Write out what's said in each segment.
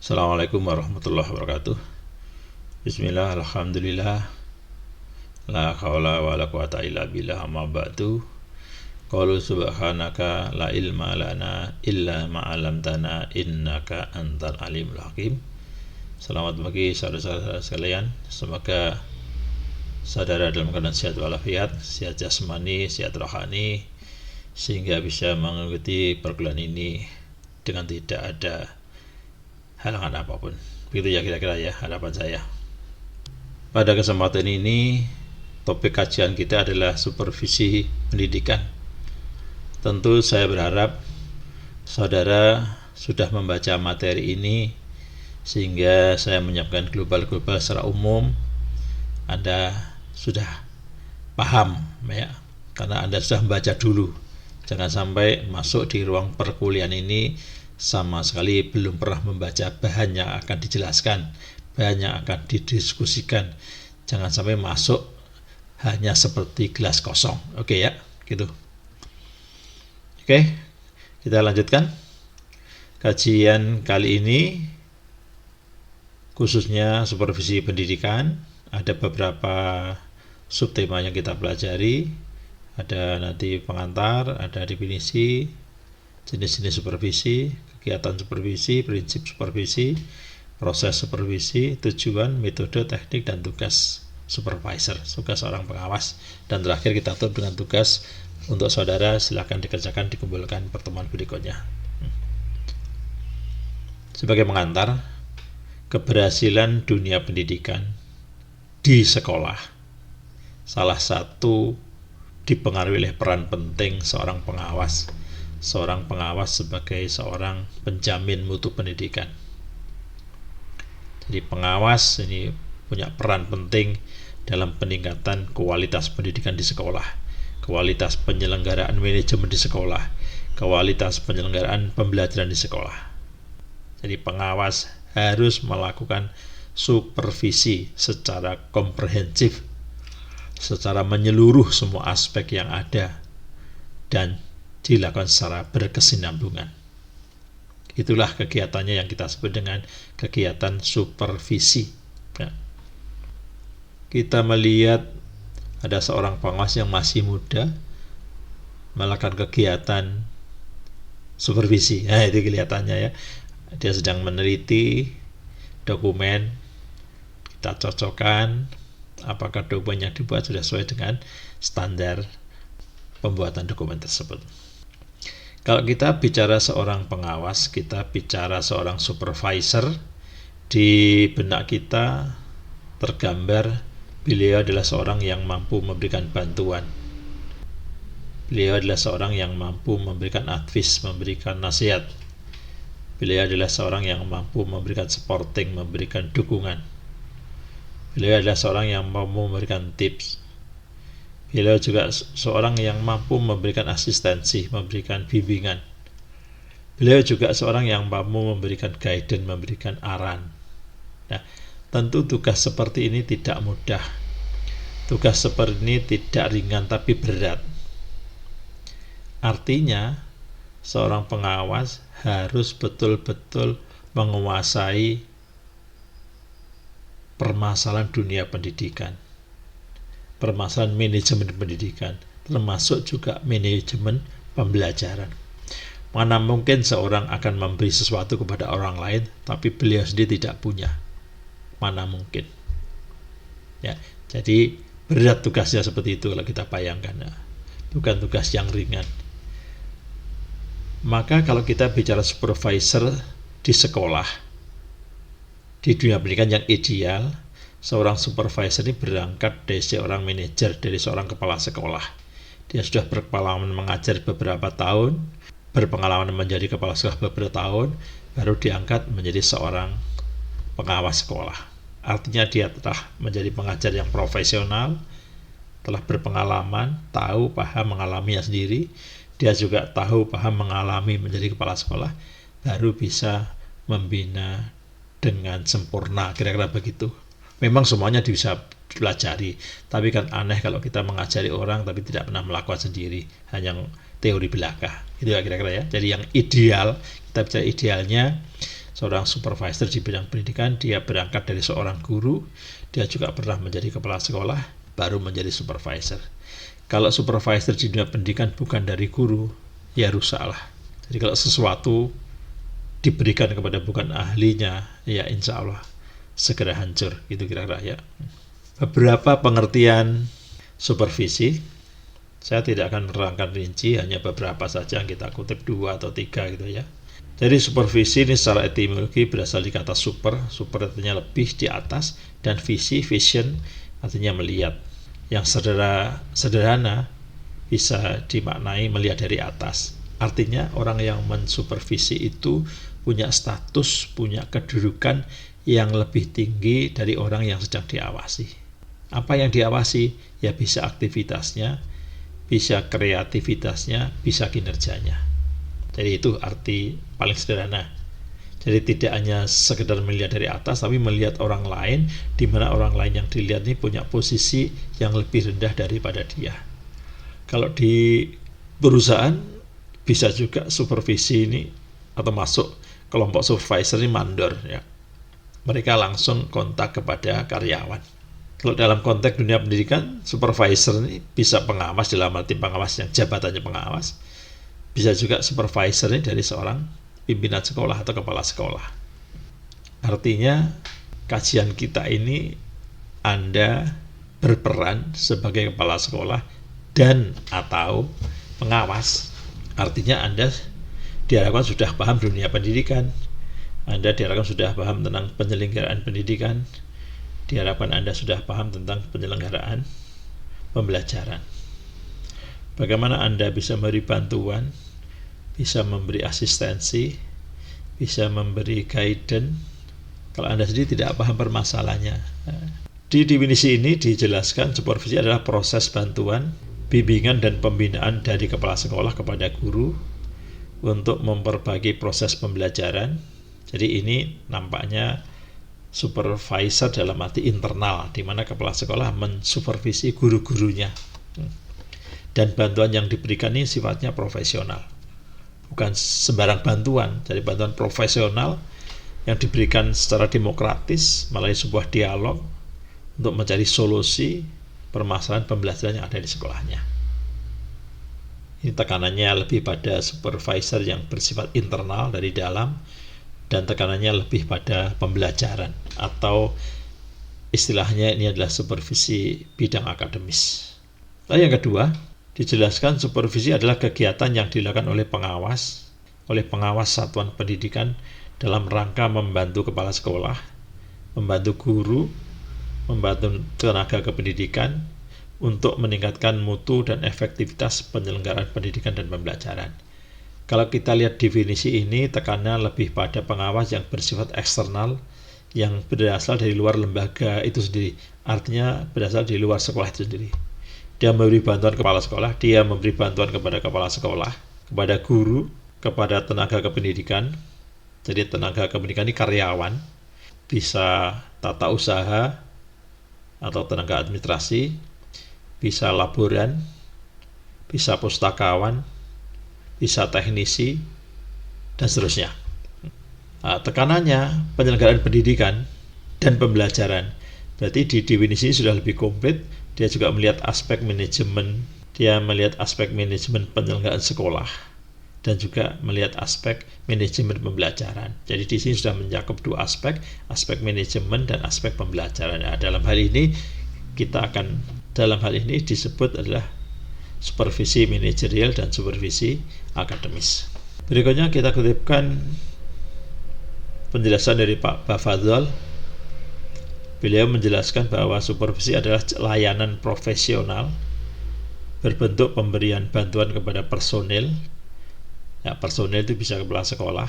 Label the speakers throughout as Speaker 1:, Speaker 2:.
Speaker 1: Assalamualaikum warahmatullahi wabarakatuh. Bismillah, alhamdulillah, la haula wa la quwata illa billah, amma ba'du. Qalu subhanaka la ilma lana illa ma'alamtana innaka antal alimul hakim. Selamat pagi saudara-saudara sekalian. Semoga saudara dalam keadaan sehat walafiat, sehat jasmani, sehat rohani, sehingga bisa mengikuti perkuliahan ini dengan tidak ada halangan apapun. Begitu ya kira-kira ya harapan saya. Pada kesempatan ini topik kajian kita adalah supervisi pendidikan. Tentu saya berharap saudara sudah membaca materi ini sehingga saya menyiapkan global-global secara umum Anda sudah paham ya, karena Anda sudah membaca dulu. Jangan sampai masuk di ruang perkuliahan ini sama sekali belum pernah membaca bahan yang akan dijelaskan, bahan yang akan didiskusikan. Jangan sampai masuk hanya seperti gelas kosong. Oke ya, gitu. Oke, kita lanjutkan. Kajian kali ini khususnya supervisi pendidikan. Ada beberapa subtema yang kita pelajari. Ada nanti pengantar, ada definisi, jenis-jenis supervisi, kegiatan supervisi, prinsip supervisi, proses supervisi, tujuan, metode, teknik, dan tugas supervisor, tugas seorang pengawas. Dan terakhir kita tutup dengan tugas untuk saudara, silakan dikerjakan, dikumpulkan pertemuan berikutnya. Sebagai pengantar, keberhasilan dunia pendidikan di sekolah salah satu dipengaruhi oleh peran penting seorang pengawas. Seorang pengawas sebagai seorang penjamin mutu pendidikan. Jadi pengawas ini punya peran penting dalam peningkatan kualitas pendidikan di sekolah, kualitas penyelenggaraan manajemen di sekolah, kualitas penyelenggaraan pembelajaran di sekolah. Jadi pengawas harus melakukan supervisi secara komprehensif, secara menyeluruh semua aspek yang ada dan dilakukan secara berkesinambungan. Itulah kegiatannya yang kita sebut dengan kegiatan supervisi. Ya. Kita melihat ada seorang pengawas yang masih muda melakukan kegiatan supervisi. Nah, itu kelihatannya ya. Dia sedang meneliti dokumen, kita cocokkan apakah dokumen yang dibuat sudah sesuai dengan standar pembuatan dokumen tersebut. Kalau kita bicara seorang pengawas, kita bicara seorang supervisor, di benak kita tergambar beliau adalah seorang yang mampu memberikan bantuan. Beliau adalah seorang yang mampu memberikan advice, memberikan nasihat. Beliau adalah seorang yang mampu memberikan supporting, memberikan dukungan. Beliau adalah seorang yang mampu memberikan tips. Beliau juga seorang yang mampu memberikan asistensi, memberikan bimbingan. Beliau juga seorang yang mampu memberikan guidance, memberikan arahan. Nah, tentu tugas seperti ini tidak mudah. Tugas seperti ini tidak ringan tapi berat. Artinya, seorang pengawas harus betul-betul menguasai permasalahan dunia pendidikan, permasalahan manajemen pendidikan, termasuk juga manajemen pembelajaran. Mana mungkin seorang akan memberi sesuatu kepada orang lain tapi beliau sendiri tidak punya. Mana mungkin. Ya, jadi berat tugasnya seperti itu kalau kita bayangkan. Ya. Bukan tugas yang ringan. Maka kalau kita bicara supervisor di sekolah, di dunia pendidikan yang ideal, seorang supervisor ini berangkat dari seorang manajer, dari seorang kepala sekolah. Dia sudah berpengalaman mengajar beberapa tahun, berpengalaman menjadi kepala sekolah beberapa tahun, baru diangkat menjadi seorang pengawas sekolah. Artinya dia telah menjadi pengajar yang profesional, telah berpengalaman, tahu, paham, mengalaminya sendiri. Dia juga tahu, paham, mengalami menjadi kepala sekolah, baru bisa membina dengan sempurna, kira-kira begitu. Memang semuanya bisa dipelajari, tapi kan aneh kalau kita mengajari orang tapi tidak pernah melakukan sendiri, hanya teori belaka. Itu ya kira-kira ya. Jadi yang ideal, kita bicara idealnya, seorang supervisor di bidang pendidikan, dia berangkat dari seorang guru, dia juga pernah menjadi kepala sekolah, baru menjadi supervisor. Kalau supervisor di dunia pendidikan bukan dari guru, ya rusaklah. Jadi kalau sesuatu diberikan kepada bukan ahlinya, ya insya Allah segera hancur, gitu kira-kira ya. Beberapa pengertian supervisi, saya tidak akan menerangkan rinci, hanya beberapa saja yang kita kutip 2 atau 3 gitu ya. Jadi supervisi ini secara etimologi berasal dari kata super artinya lebih, di atas, dan vision artinya melihat. Yang sederhana bisa dimaknai melihat dari atas. Artinya orang yang mensupervisi itu punya status, punya kedudukan yang lebih tinggi dari orang yang sedang diawasi. Apa yang diawasi? Ya bisa aktivitasnya, bisa kreativitasnya, bisa kinerjanya. Jadi itu arti paling sederhana. Jadi tidak hanya sekedar melihat dari atas, tapi melihat orang lain, di mana orang lain yang dilihat ini punya posisi yang lebih rendah daripada dia. Kalau di perusahaan bisa juga supervisi ini atau masuk kelompok supervisor ini mandor ya. Mereka langsung kontak kepada karyawan. Kalau dalam konteks dunia pendidikan, supervisor ini bisa pengawas dalam arti pengawas yang jabatannya pengawas. Bisa juga supervisor ini dari seorang pimpinan sekolah atau kepala sekolah. Artinya kajian kita ini Anda berperan sebagai kepala sekolah dan atau pengawas. Artinya Anda diharapkan sudah paham dunia pendidikan, Anda diharapkan sudah paham tentang penyelenggaraan pendidikan, diharapkan Anda sudah paham tentang penyelenggaraan pembelajaran. Bagaimana Anda bisa memberi bantuan, bisa memberi asistensi, bisa memberi guidance kalau Anda sendiri tidak paham permasalahannya. Di definisi ini dijelaskan supervisi adalah proses bantuan, bimbingan dan pembinaan dari kepala sekolah kepada guru untuk memperbaiki proses pembelajaran. Jadi ini nampaknya supervisor dalam arti internal, di mana kepala sekolah mensupervisi guru-gurunya. Dan bantuan yang diberikan ini sifatnya profesional, bukan sembarang bantuan. Jadi bantuan profesional yang diberikan secara demokratis melalui sebuah dialog untuk mencari solusi permasalahan pembelajaran yang ada di sekolahnya. Ini tekanannya lebih pada supervisor yang bersifat internal dari dalam, dan tekanannya lebih pada pembelajaran, atau istilahnya ini adalah supervisi bidang akademis. Lalu yang kedua, dijelaskan supervisi adalah kegiatan yang dilakukan oleh pengawas satuan pendidikan dalam rangka membantu kepala sekolah, membantu guru, membantu tenaga kependidikan untuk meningkatkan mutu dan efektivitas penyelenggaraan pendidikan dan pembelajaran. Kalau kita lihat definisi ini, tekannya lebih pada pengawas yang bersifat eksternal, yang berasal dari luar lembaga itu sendiri. Artinya berasal dari luar sekolah itu sendiri. Dia memberi bantuan kepala sekolah, dia memberi bantuan kepada kepala sekolah, kepada guru, kepada tenaga kependidikan. Jadi tenaga kependidikan ini karyawan, bisa tata usaha atau tenaga administrasi, bisa laboran, bisa pustakawan, bisa teknisi, dan seterusnya. Tekanannya penyelenggaraan pendidikan dan pembelajaran. Berarti di definisi sudah lebih komplit. Dia juga melihat aspek manajemen, dia melihat aspek manajemen penyelenggaraan sekolah, dan juga melihat aspek manajemen pembelajaran. Jadi di sini sudah mencakup dua aspek manajemen dan aspek pembelajaran. Nah, dalam hal ini disebut adalah supervisi manajerial dan supervisi akademis. Berikutnya kita kutipkan penjelasan dari Pak Bafadzal. Beliau menjelaskan bahwa supervisi adalah layanan profesional berbentuk pemberian bantuan kepada personil. Ya, personil itu bisa kepala sekolah,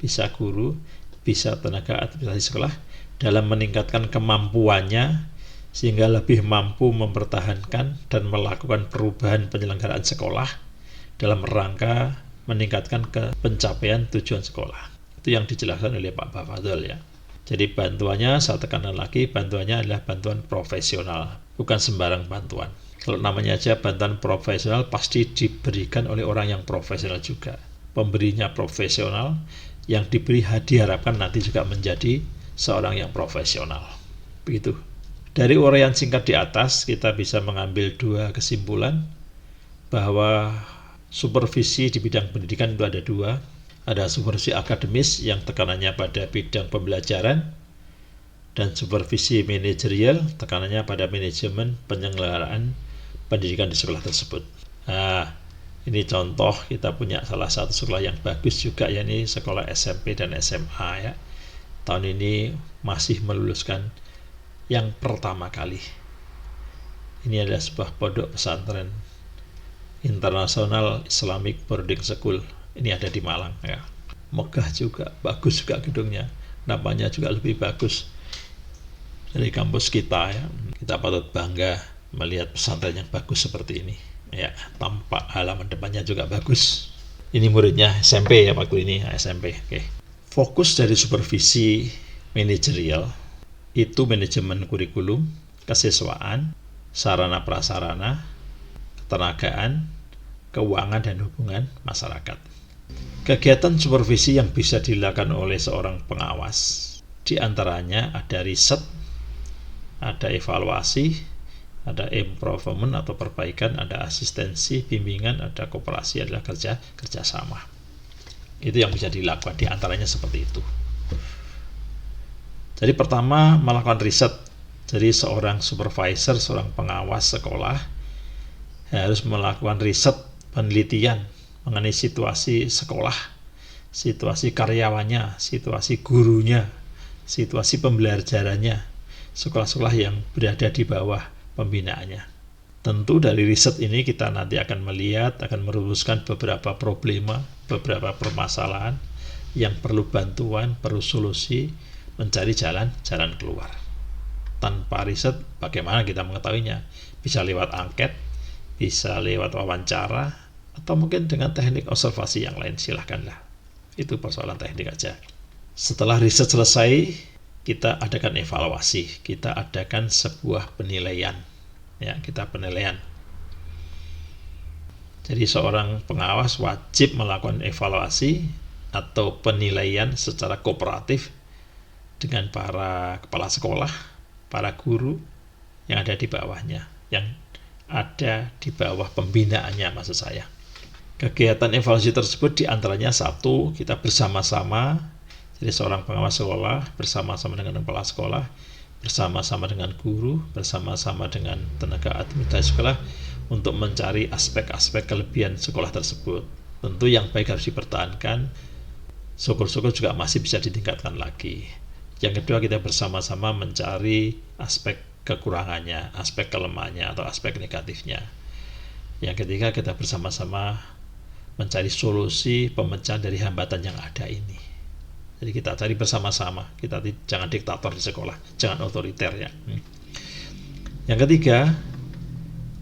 Speaker 1: bisa guru, bisa tenaga administrasi sekolah, dalam meningkatkan kemampuannya sehingga lebih mampu mempertahankan dan melakukan perubahan penyelenggaraan sekolah dalam rangka meningkatkan pencapaian tujuan sekolah. Itu yang dijelaskan oleh Pak Bafadzal ya. Jadi bantuannya, saya tekankan lagi, bantuannya adalah bantuan profesional, bukan sembarang bantuan. Kalau namanya aja bantuan profesional, pasti diberikan oleh orang yang profesional juga. Pemberinya profesional, yang diberi diharapkan nanti juga menjadi seorang yang profesional. Begitu. Dari uraian singkat di atas kita bisa mengambil dua kesimpulan bahwa supervisi di bidang pendidikan itu ada dua. Ada supervisi akademis yang tekanannya pada bidang pembelajaran, dan supervisi manajerial tekanannya pada manajemen penyelenggaraan pendidikan di sekolah tersebut. Nah, ini contoh kita punya salah satu sekolah yang bagus juga, yakni sekolah SMP dan SMA ya. Tahun ini masih meluluskan yang pertama kali. Ini adalah sebuah pondok pesantren International Islamic Boarding School. Ini ada di Malang ya. Megah juga, bagus juga gedungnya. Namanya juga lebih bagus dari kampus kita ya. Kita patut bangga melihat pesantren yang bagus seperti ini. Ya, tampak halaman depannya juga bagus. Ini muridnya SMP ya waktu ini, SMP. Oke. Fokus dari supervisi manajerial itu manajemen kurikulum, kesiswaan, sarana prasarana, ketenagaan, keuangan dan hubungan masyarakat. Kegiatan supervisi yang bisa dilakukan oleh seorang pengawas diantaranya ada riset, ada evaluasi, ada improvement atau perbaikan, ada asistensi, bimbingan, ada kooperasi, adalah kerjasama. Itu yang bisa dilakukan, diantaranya seperti itu. Jadi pertama melakukan riset. Jadi seorang supervisor, seorang pengawas sekolah harus melakukan riset, penelitian mengenai situasi sekolah, situasi karyawannya, situasi gurunya, situasi pembelajarannya, sekolah-sekolah yang berada di bawah pembinaannya. Tentu dari riset ini kita nanti akan melihat, akan merumuskan beberapa problema, beberapa permasalahan yang perlu bantuan, perlu solusi, mencari jalan keluar. Tanpa riset, bagaimana kita mengetahuinya? Bisa lewat angket, bisa lewat wawancara, atau mungkin dengan teknik observasi yang lain, silahkanlah. Itu persoalan teknik aja. Setelah riset selesai, kita adakan evaluasi, kita adakan sebuah penilaian. Ya, kita penilaian. Jadi seorang pengawas wajib melakukan evaluasi atau penilaian secara kooperatif dengan para kepala sekolah, para guru yang ada di bawahnya, yang ada di bawah pembinaannya maksud saya. Kegiatan evaluasi tersebut diantaranya satu, kita bersama-sama, jadi seorang pengawas sekolah bersama-sama dengan kepala sekolah, bersama-sama dengan guru, bersama-sama dengan tenaga administrasi sekolah untuk mencari aspek-aspek kelebihan sekolah tersebut. Tentu yang baik harus dipertahankan, syukur-syukur juga masih bisa ditingkatkan lagi. Yang kedua, kita bersama-sama mencari aspek kekurangannya, aspek kelemahannya atau aspek negatifnya. Yang ketiga, kita bersama-sama mencari solusi pemecahan dari hambatan yang ada ini. Jadi kita cari bersama-sama, kita jangan diktator di sekolah, jangan otoriter ya. Yang ketiga,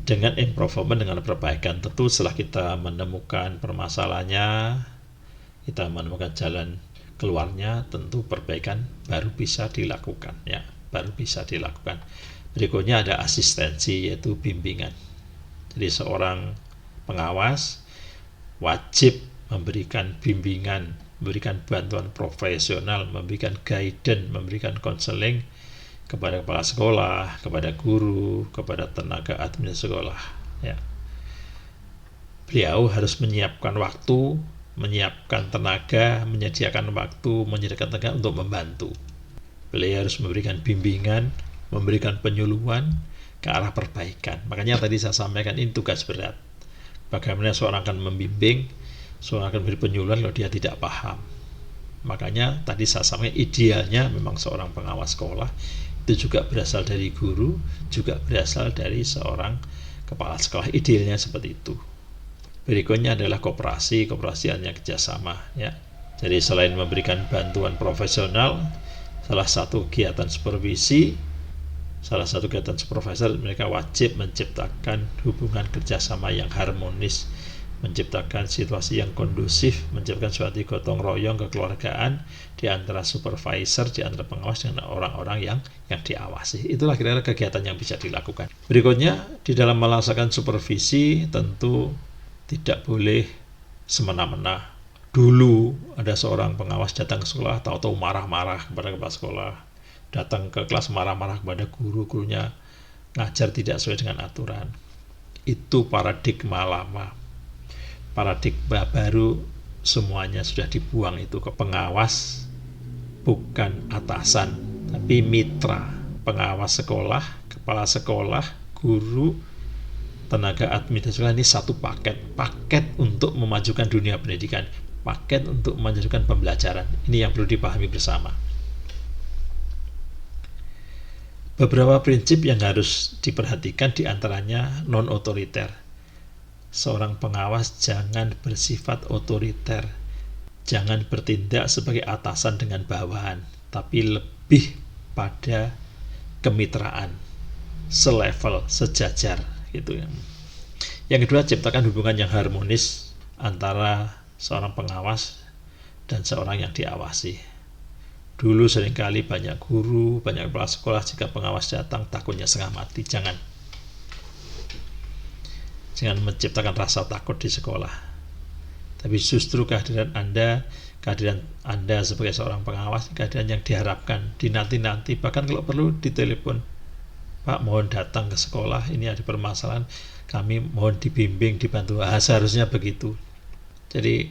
Speaker 1: dengan improvement, dengan perbaikan. Tentu setelah kita menemukan permasalahannya, kita menemukan jalan keluarnya, tentu perbaikan baru bisa dilakukan ya, baru bisa dilakukan. Berikutnya ada asistensi, yaitu bimbingan. Jadi seorang pengawas wajib memberikan bimbingan, memberikan bantuan profesional, memberikan guidance, memberikan konseling kepada kepala sekolah, kepada guru, kepada tenaga administrasi sekolah ya. Beliau harus menyiapkan waktu, menyiapkan tenaga, menyediakan waktu, menyediakan tenaga untuk membantu. Beliau harus memberikan bimbingan, memberikan penyuluhan ke arah perbaikan. Makanya tadi saya sampaikan ini tugas berat. Bagaimana seorang akan membimbing, seorang akan beri penyuluhan kalau dia tidak paham. Makanya tadi saya sampaikan idealnya memang seorang pengawas sekolah itu juga berasal dari guru, juga berasal dari seorang kepala sekolah. Idealnya seperti itu. Berikutnya adalah kooperasi hanya kerjasama ya. Jadi selain memberikan bantuan profesional, salah satu kegiatan supervisi, salah satu kegiatan supervisor, mereka wajib menciptakan hubungan kerjasama yang harmonis, menciptakan situasi yang kondusif, menciptakan suatu gotong royong kekeluargaan di antara supervisor, di antara pengawas dengan orang-orang yang diawasi. Itulah kira-kira kegiatan yang bisa dilakukan. Berikutnya, di dalam melaksanakan supervisi tentu tidak boleh semena-mena, Dulu ada seorang pengawas datang ke sekolah, tahu-tahu marah-marah kepada kepala sekolah, datang ke kelas marah-marah kepada guru, gurunya ngajar tidak sesuai dengan aturan. Itu paradigma lama. Paradigma baru semuanya sudah dibuang, itu ke pengawas bukan atasan, tapi mitra. Pengawas sekolah, kepala sekolah, guru, tenaga administrasi ini satu paket untuk memajukan dunia pendidikan, paket untuk memajukan pembelajaran. Ini yang perlu dipahami bersama. Beberapa prinsip yang harus diperhatikan diantaranya non-otoriter. Seorang pengawas jangan bersifat otoriter, jangan bertindak sebagai atasan dengan bawahan, tapi lebih pada kemitraan, selevel, sejajar gitu ya. Yang kedua, ciptakan hubungan yang harmonis antara seorang pengawas dan seorang yang diawasi. Dulu seringkali banyak guru, banyak kepala sekolah jika pengawas datang takutnya setengah mati. Jangan menciptakan rasa takut di sekolah. Tapi justru kehadiran Anda sebagai seorang pengawas, kehadiran yang diharapkan, dinanti-nanti, bahkan kalau perlu ditelepon, Pak mohon datang ke sekolah, ini ada permasalahan, kami mohon dibimbing, dibantu. Seharusnya begitu. Jadi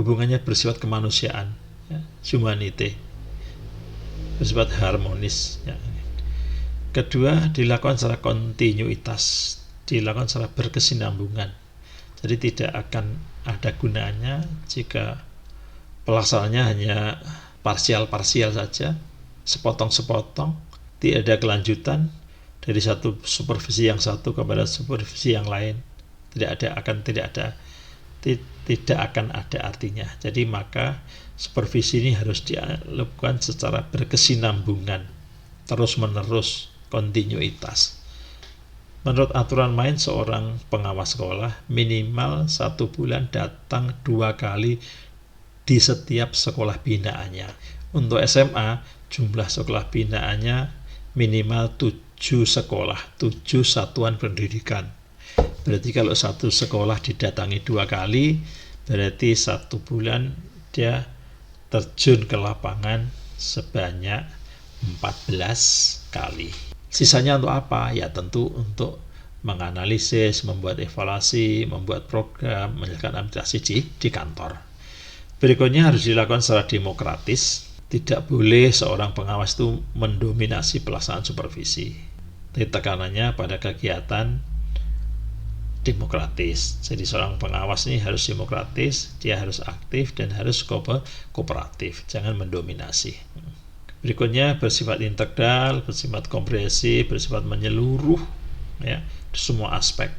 Speaker 1: hubungannya bersifat kemanusiaan, ya, humanity, bersifat harmonis ya. Kedua, dilakukan secara kontinuitas, dilakukan secara berkesinambungan. Jadi tidak akan ada gunanya jika pelaksanaannya hanya parsial-parsial saja, sepotong-sepotong, tidak ada kelanjutan dari satu supervisi yang satu kepada supervisi yang lain. Tidak akan ada artinya. Jadi maka supervisi ini harus dilakukan secara berkesinambungan, terus-menerus, kontinuitas. Menurut aturan main, seorang pengawas sekolah minimal 1 bulan datang 2 kali di setiap sekolah binaannya. Untuk SMA, jumlah sekolah binaannya minimal 7 sekolah, 7 satuan pendidikan. Berarti kalau satu sekolah didatangi 2 kali, berarti 1 bulan dia terjun ke lapangan sebanyak 14 kali. Sisanya untuk apa? Ya tentu untuk menganalisis, membuat evaluasi, membuat program, menjalankan administrasi di kantor. Berikutnya harus dilakukan secara demokratis. Tidak boleh seorang pengawas itu mendominasi pelaksanaan supervisi. Tekanannya pada kegiatan demokratis. Jadi seorang pengawas ini harus demokratis, dia harus aktif dan harus kooperatif, jangan mendominasi. Berikutnya bersifat integral, bersifat komprehensif, bersifat menyeluruh ya, semua aspek.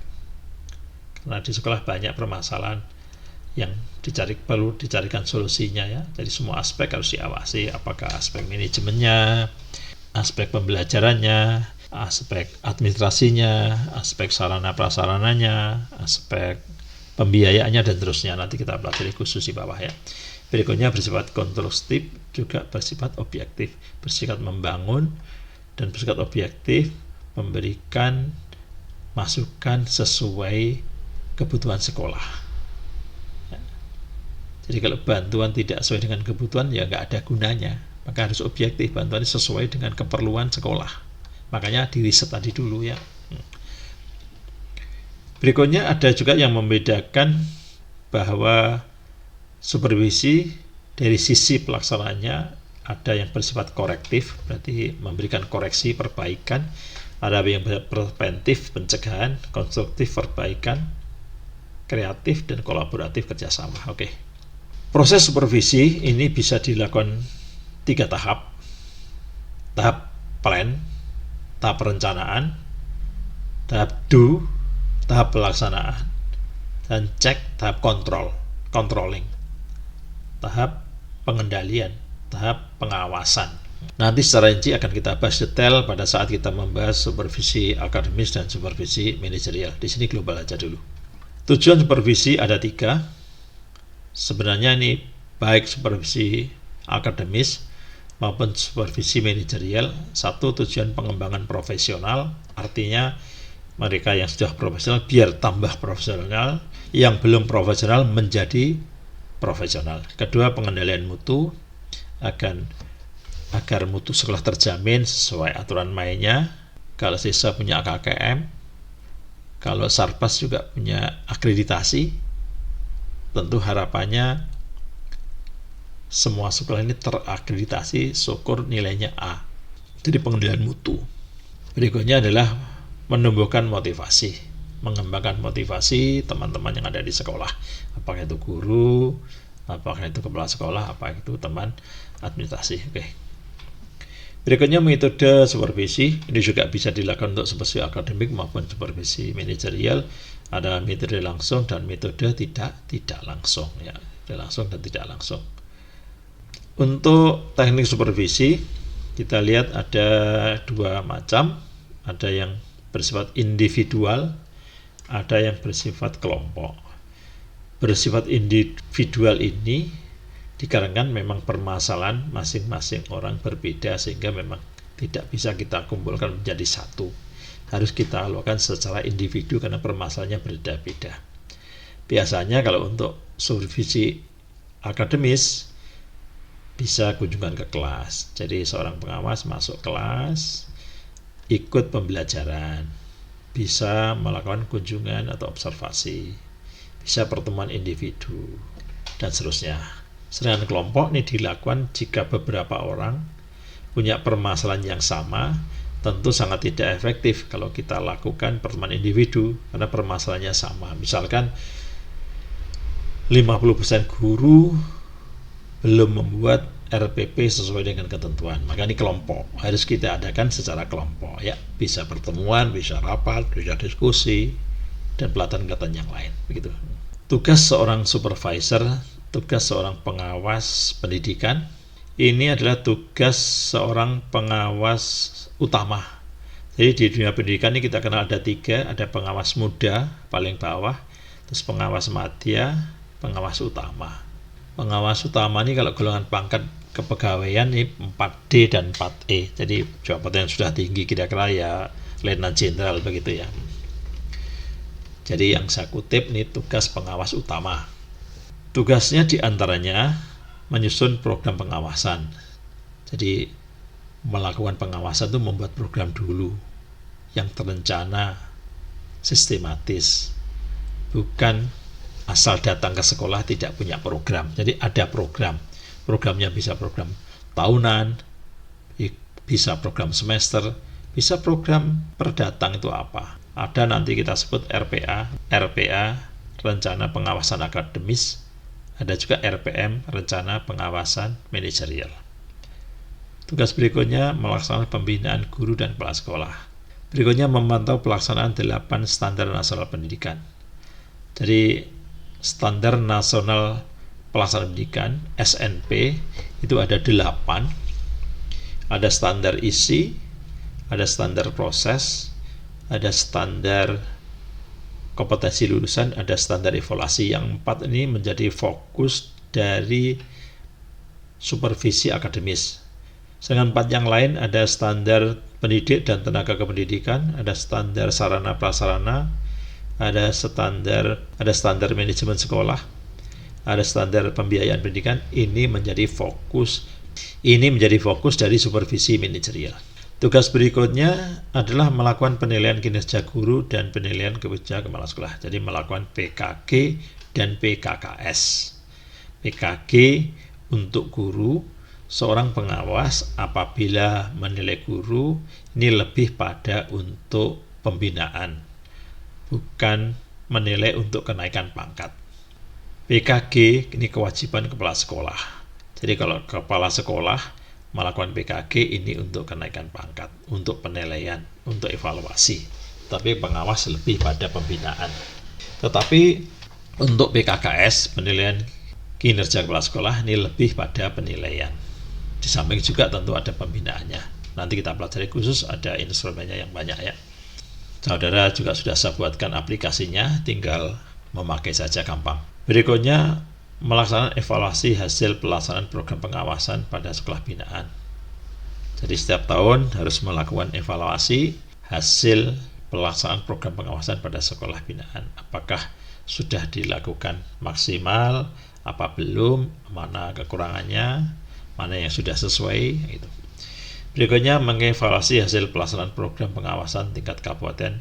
Speaker 1: Karena di sekolah banyak permasalahan yang perlu dicarikan solusinya ya. Jadi semua aspek harus diawasi, apakah aspek manajemennya, aspek pembelajarannya, aspek administrasinya, aspek sarana prasarananya, aspek pembiayaannya dan terusnya. Nanti kita pelajari khusus di bawah ya. Berikutnya bersifat konstruktif, juga bersifat objektif, bersifat membangun dan bersifat objektif, memberikan masukan sesuai kebutuhan sekolah. Jadi kalau bantuan tidak sesuai dengan kebutuhan ya nggak ada gunanya. Maka harus objektif, bantuan sesuai dengan keperluan sekolah. Makanya di riset tadi dulu ya. Berikutnya ada juga yang membedakan bahwa supervisi dari sisi pelaksanaannya ada yang bersifat korektif, berarti memberikan koreksi, perbaikan. Ada yang preventif, pencegahan, konstruktif, perbaikan, kreatif, dan kolaboratif, kerjasama. Oke. Proses supervisi ini bisa dilakukan 3 tahap. Tahap plan, tahap perencanaan, tahap do, tahap pelaksanaan, dan cek, tahap controlling, tahap pengendalian, tahap pengawasan. Nanti secara rinci akan kita bahas detail pada saat kita membahas supervisi akademis dan supervisi manajerial. Di sini global aja dulu. Tujuan supervisi ada 3. Sebenarnya ini baik supervisi akademis maupun supervisi manajerial. 1, tujuan pengembangan profesional, artinya mereka yang sudah profesional biar tambah profesional, yang belum profesional menjadi profesional. Kedua, pengendalian mutu agar mutu sekolah terjamin sesuai aturan mainnya. Kalau siswa punya KKM, kalau Sarpas juga punya akreditasi, tentu harapannya semua sekolah ini terakreditasi, syukur nilainya A. Jadi pengendalian mutu. Berikutnya adalah menumbuhkan motivasi, mengembangkan motivasi teman-teman yang ada di sekolah, apakah itu guru, apakah itu kepala sekolah, apakah itu teman administrasi. Oke. Berikutnya metode supervisi. Ini juga bisa dilakukan untuk supervisi akademik maupun supervisi manajerial. Ada metode langsung dan metode tidak langsung, ya, tidak langsung dan tidak langsung. Untuk teknik supervisi kita lihat ada dua macam, ada yang bersifat individual, ada yang bersifat kelompok. Bersifat individual ini dikarenakan memang permasalahan masing-masing orang berbeda, sehingga memang tidak bisa kita kumpulkan menjadi satu. Harus kita lakukan secara individu karena permasalahannya berbeda-beda. Biasanya kalau untuk supervisi akademis bisa kunjungan ke kelas. Jadi seorang pengawas masuk kelas, ikut pembelajaran, bisa melakukan kunjungan atau observasi, bisa pertemuan individu, dan seterusnya. Sedangkan kelompok ini dilakukan jika beberapa orang punya permasalahan yang sama. Tentu sangat tidak efektif kalau kita lakukan pertemuan individu karena permasalahannya sama. Misalkan 50% guru belum membuat RPP sesuai dengan ketentuan, maka ini kelompok, harus kita adakan secara kelompok, ya, bisa pertemuan, bisa rapat, bisa diskusi, dan pelatihan-pelatihan yang lain, begitu. Tugas seorang supervisor, tugas seorang pengawas pendidikan, ini adalah tugas seorang pengawas utama. Jadi di dunia pendidikan ini kita kenal ada tiga, ada pengawas muda paling bawah, terus pengawas madya, pengawas utama. Pengawas utama ini kalau golongan pangkat kepegawaian ini 4D dan 4E, jadi jabatan yang sudah tinggi kira-kira ya Letnan Jenderal begitu ya. Jadi yang saya kutip ini tugas pengawas utama. Tugasnya diantaranya menyusun program pengawasan. Jadi melakukan pengawasan itu membuat program dulu yang terencana, sistematis, bukan asal datang ke sekolah tidak punya program. Jadi ada program. Programnya bisa program tahunan, bisa program semester, bisa program per datang itu apa. Ada nanti kita sebut RPA, rencana pengawasan akademis. Ada juga RPM, rencana pengawasan manajerial. Tugas berikutnya melaksanakan pembinaan guru dan kepala sekolah. Berikutnya memantau pelaksanaan 8 standar nasional pendidikan. Jadi standar nasional pelaksanaan pendidikan SNP itu ada 8. Ada standar isi, ada standar proses, ada standar kompetensi lulusan, ada standar evaluasi. Yang 4 ini menjadi fokus dari supervisi akademis. Sedangkan 4 yang lain ada standar pendidik dan tenaga kependidikan, ada standar sarana prasarana, ada standar manajemen sekolah, ada standar pembiayaan pendidikan. Ini menjadi fokus dari supervisi manajerial. Tugas berikutnya adalah melakukan penilaian kinerja guru dan penilaian kinerja kepala sekolah. Jadi melakukan PKG dan PKKS. PKG untuk guru, seorang pengawas apabila menilai guru ini lebih pada untuk pembinaan, bukan menilai untuk kenaikan pangkat. PKG ini kewajiban kepala sekolah. Jadi kalau kepala sekolah melakukan PKG ini untuk kenaikan pangkat, untuk penilaian, untuk evaluasi. Tapi pengawas lebih pada pembinaan. Tetapi untuk PKKS, penilaian kinerja kepala sekolah ini lebih pada penilaian. Di samping juga tentu ada pembinaannya. Nanti kita pelajari khusus, ada instrumennya yang banyak ya. Saudara juga sudah saya buatkan aplikasinya, tinggal memakai saja gampang. Berikutnya melaksanakan evaluasi hasil pelaksanaan program pengawasan pada sekolah binaan. Jadi setiap tahun harus melakukan evaluasi hasil pelaksanaan program pengawasan pada sekolah binaan. Apakah sudah dilakukan maksimal, apa belum, mana kekurangannya, mana yang sudah sesuai gitu. Berikutnya mengevaluasi hasil pelaksanaan program pengawasan tingkat kabupaten,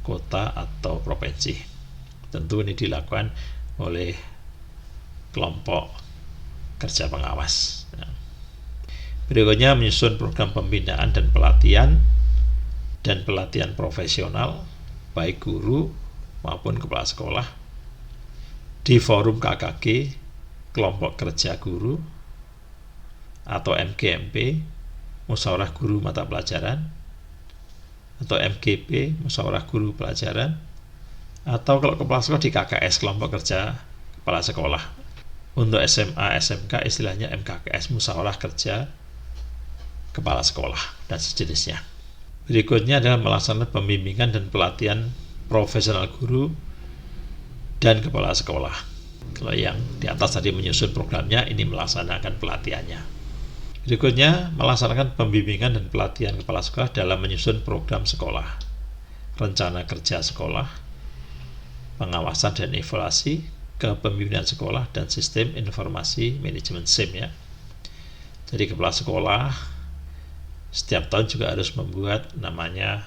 Speaker 1: kota atau provinsi. Tentu ini dilakukan oleh kelompok kerja pengawas. Berikutnya menyusun program pembinaan dan pelatihan profesional baik guru maupun kepala sekolah di forum KKG, kelompok kerja guru atau MGMP, musyawarah guru mata pelajaran, atau MGP, musyawarah guru pelajaran, atau kalau kepala sekolah di KKS, kelompok kerja kepala sekolah. Untuk SMA, SMK istilahnya MKKS, musyawarah kerja kepala sekolah dan sejenisnya. Berikutnya adalah melaksanakan pembimbingan dan pelatihan profesional guru dan kepala sekolah. Kalau yang di atas tadi menyusun programnya, ini melaksanakan pelatihannya. Berikutnya melaksanakan pembimbingan dan pelatihan kepala sekolah dalam menyusun program sekolah, rencana kerja sekolah, pengawasan dan evaluasi, kepemimpinan sekolah, dan sistem informasi manajemen SIM ya. Jadi kepala sekolah setiap tahun juga harus membuat namanya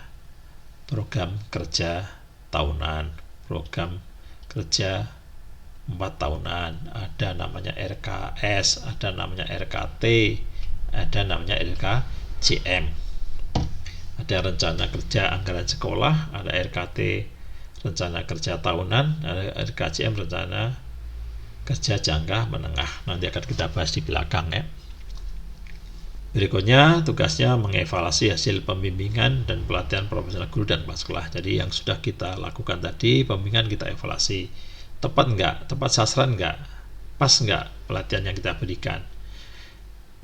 Speaker 1: program kerja tahunan, program kerja 4 tahunan, ada namanya RKS, ada namanya RKT, ada namanya LKJM. Ada rencana kerja anggaran sekolah, ada RKT rencana kerja tahunan, ada RKJM rencana kerja jangka menengah. Nanti akan kita bahas di belakang ya. Berikutnya tugasnya mengevaluasi hasil pembimbingan dan pelatihan profesional guru dan kepala sekolah. Jadi yang sudah kita lakukan tadi, pembimbingan kita evaluasi. Tepat enggak? Tepat sasaran enggak? Pas enggak pelatihan yang kita berikan?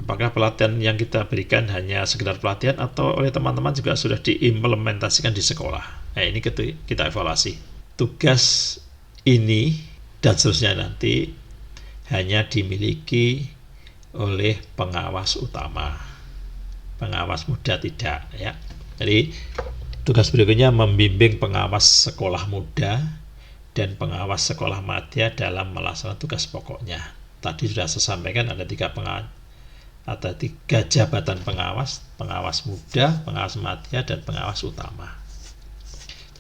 Speaker 1: Apakah pelatihan yang kita berikan hanya sekedar pelatihan atau oleh teman-teman juga sudah diimplementasikan di sekolah? Nah, ini kita evaluasi. Tugas ini dan seterusnya nanti hanya dimiliki oleh pengawas utama, pengawas muda tidak ya. Jadi tugas berikutnya membimbing pengawas sekolah muda dan pengawas sekolah madya dalam melaksanakan tugas pokoknya. Tadi sudah saya sampaikan ada tiga jabatan pengawas: pengawas muda, pengawas madya, dan pengawas utama.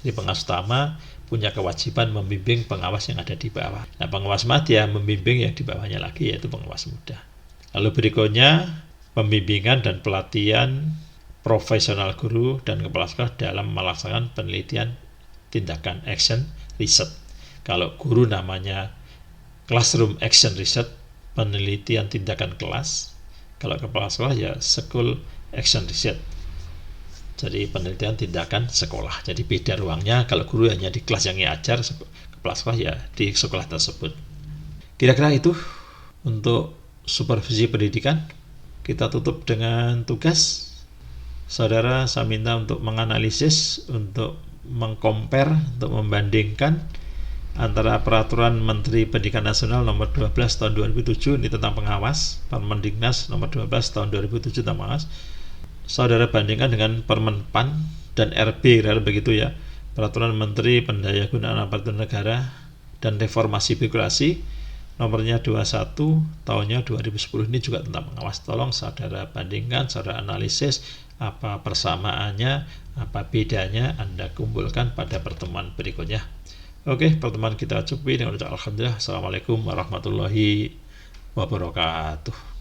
Speaker 1: Jadi pengawas utama punya kewajiban membimbing pengawas yang ada di bawah. Nah, pengawas madya membimbing yang di bawahnya lagi, yaitu pengawas muda. Lalu berikutnya pembimbingan dan pelatihan profesional guru dan kepala sekolah dalam melaksanakan penelitian tindakan action research. Kalau guru namanya classroom action research, penelitian tindakan kelas. Kalau kepala sekolah ya school action research, jadi penelitian tindakan sekolah. Jadi beda ruangnya, kalau guru hanya di kelas yang ngajar, kepala sekolah ya di sekolah tersebut. Kira-kira itu untuk supervisi pendidikan. Kita tutup dengan tugas. Saudara, saya minta untuk menganalisis, untuk mengcompare, untuk membandingkan antara Peraturan Menteri Pendidikan Nasional nomor 12 tahun 2007 ini tentang pengawas, Permendiknas nomor 12 tahun 2007 tentang pengawas. Saudara bandingkan dengan Permenpan dan RB, begitu ya, Peraturan Menteri Pendayagunaan Aparatur Negara dan Reformasi Birokrasi nomornya 21 tahunnya 2010, ini juga tentang pengawas. Tolong saudara bandingkan, saudara analisis apa persamaannya, apa bedanya, Anda kumpulkan pada pertemuan berikutnya. Oke, pertemuan kita cukupi dengan ucapan alhamdulillah. Assalamualaikum warahmatullahi wabarakatuh.